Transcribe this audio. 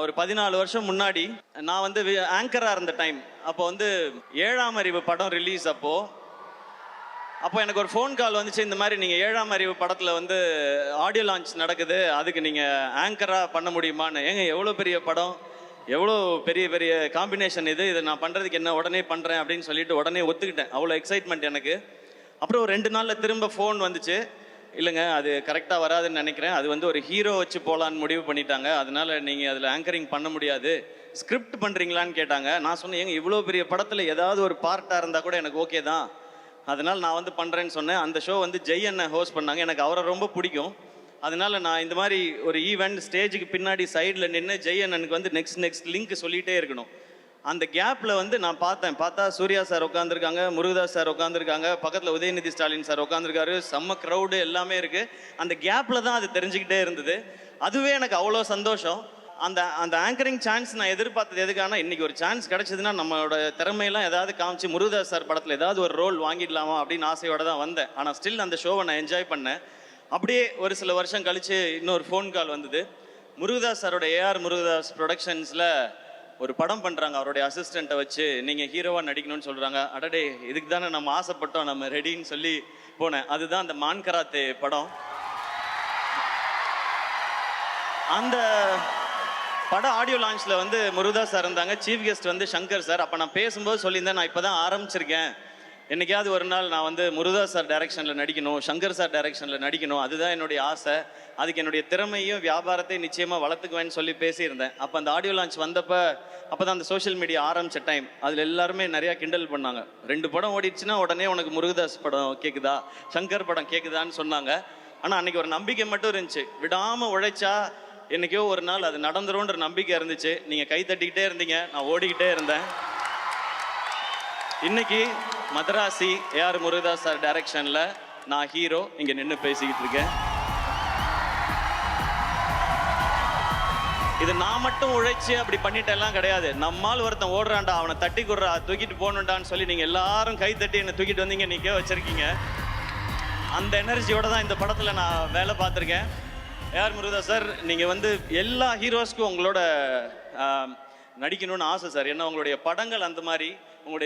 ஒரு 14 வருஷம் முன்னாடி நான் வந்து ஆங்கராக இருந்த டைம். அப்போ வந்து 7ஆம் அறிவு படம் ரிலீஸ். அப்போ எனக்கு ஒரு ஃபோன் கால் வந்துச்சு, இந்த மாதிரி நீங்கள் 7ஆம் அறிவு படத்தில் வந்து ஆடியோ லான்ச் நடக்குது, அதுக்கு நீங்கள் ஆங்கராக பண்ண முடியுமான்னு. ஏங்க எவ்வளோ பெரிய படம், எவ்வளோ பெரிய பெரிய காம்பினேஷன், இதை நான் பண்ணுறதுக்கு என்ன, உடனே பண்ணுறேன் அப்படின்னு சொல்லிட்டு உடனே ஒத்துக்கிட்டேன். அவ்வளோ எக்ஸைட்மெண்ட் எனக்கு. அப்புறம் ஒரு 2 நாளில் திரும்ப ஃபோன் வந்துச்சு, இல்லைங்க அது கரெக்டாக வராதுன்னு நினைக்கிறேன், அது வந்து ஒரு ஹீரோ வச்சு போகலான்னு முடிவு பண்ணிட்டாங்க, அதனால் நீங்கள் அதில் ஆங்கரிங் பண்ண முடியாது, ஸ்கிரிப்ட் பண்ணுறீங்களான்னு கேட்டாங்க. நான் சொன்னேன், ஏங்க இவ்வளோ பெரிய படத்தில் ஏதாவது ஒரு பார்ட்டாக இருந்தால் கூட எனக்கு ஓகே தான், அதனால் நான் வந்து பண்ணுறேன்னு சொன்னேன். அந்த ஷோ வந்து ஜெய் அண்ணன் ஹோஸ்ட் பண்ணாங்க, எனக்கு அவரை ரொம்ப பிடிக்கும். அதனால் நான் இந்த மாதிரி ஒரு ஈவெண்ட் ஸ்டேஜுக்கு பின்னாடி சைடில் நின்று ஜெய் அண்ணனுக்கு வந்து நெக்ஸ்ட் லிங்க் சொல்லிகிட்டே இருக்கணும். அந்த கேப்பில் வந்து நான் பார்த்தா சூர்யா சார் உட்காந்துருக்காங்க, முருகதாஸ் சார் உட்காந்துருக்காங்க, பக்கத்தில் உதயநிதி ஸ்டாலின் சார் உட்காந்துருக்காரு, செம்ம க்ரௌடு எல்லாமே இருக்குது. அந்த கேப்பில் தான் அது தெரிஞ்சுக்கிட்டே இருந்தது. அதுவே எனக்கு அவ்வளோ சந்தோஷம். அந்த ஆங்கரிங் சான்ஸ் நான் எதிர்பார்த்தது எதுக்கான, இன்றைக்கி ஒரு சான்ஸ் கிடச்சிதுன்னா நம்மளோட திறமையெல்லாம் ஏதாவது காமிச்சு முருகதாஸ் சார் படத்தில் ஏதாவது ஒரு ரோல் வாங்கிடலாமா அப்படின்னு ஆசையோடு தான் வந்தேன். ஆனால் ஸ்டில் அந்த ஷோவை நான் என்ஜாய் பண்ணேன். அப்படியே ஒரு சில வருஷம் கழித்து இன்னொரு ஃபோன் கால் வந்தது. முருகதாஸ் சாரோட ஏஆர் முருகதாஸ் ப்ரொடக்ஷன்ஸில் ஒரு படம் பண்ணுறாங்க, அவருடைய அசிஸ்டண்ட்டை வச்சு, நீங்கள் ஹீரோவாக நடிக்கணும்னு சொல்கிறாங்க. அடடே, இதுக்கு தானே நம்ம ஆசைப்பட்டோம், நம்ம ரெடின்னு சொல்லி போனேன். அதுதான் அந்த மான் கராத்தே படம். அந்த படம் ஆடியோ லான்ச்சில் வந்து முருகதாஸ் சார் இருந்தாங்க, சீஃப் கெஸ்ட் வந்து சங்கர் சார். அப்போ நான் பேசும்போது சொல்லியிருந்தேன், நான் இப்போ தான் ஆரம்பிச்சிருக்கேன், என்னைக்காவது ஒரு நாள் நான் வந்து முருகதாஸ் சார் டைரக்ஷனில் நடிக்கணும், சங்கர் சார் டைரக்ஷனில் நடிக்கணும், அதுதான் என்னுடைய ஆசை, அதுக்கு என்னுடைய திறமையும் வியாபாரத்தையும் நிச்சயமாக வளர்த்துக்குவேன்னு சொல்லி பேசியிருந்தேன். அப்போ அந்த ஆடியோ லான்ச் வந்தப்போ, அப்போ தான் அந்த சோஷியல் மீடியா ஆரம்பித்த டைம். அதில் எல்லாருமே நிறையா கிண்டல் பண்ணாங்க. 2 படம் ஓடிடுச்சுன்னா உடனே உனக்கு முருகதாஸ் படம் கேட்குதா, சங்கர் படம் கேட்குதான்னு சொன்னாங்க. ஆனால் அன்றைக்கி ஒரு நம்பிக்கை மட்டும் இருந்துச்சு, விடாமல் உழைச்சா என்றைக்கோ ஒரு நாள் அது நடந்துரும்ன்ற நம்பிக்கை இருந்துச்சு. நீங்கள் கை தட்டிக்கிட்டே இருந்தீங்க, நான் ஓடிக்கிட்டே இருந்தேன். இன்னைக்கு மதராசி ஏஆர் முருகதாஸ் சார் டைரக்ஷனில் நான் ஹீரோ இங்கே நின்று பேசிக்கிட்டு இருக்கேன். இது நான் மட்டும் உழைச்சி அப்படி பண்ணிட்டெல்லாம் கிடையாது. நம்மால் ஒருத்தன் ஓடுறான்டா, அவனை தட்டி கொடுறா, தூக்கிட்டு போகணுண்டான்னு சொல்லி நீங்கள் எல்லாரும் கை தட்டி என்னை தூக்கிட்டு வந்தீங்க, நீக்கே வச்சுருக்கீங்க. அந்த எனர்ஜியோடு தான் இந்த படத்தில் நான் வேலை பார்த்துருக்கேன். ஏஆர் முருகதாஸ் சார், நீங்கள் வந்து எல்லா ஹீரோஸ்க்கும் உங்களோட நடிக்கணும்னு ஆசை சார். ஏன்னா உங்களுடைய படங்கள் அந்த மாதிரி, உங்களுடைய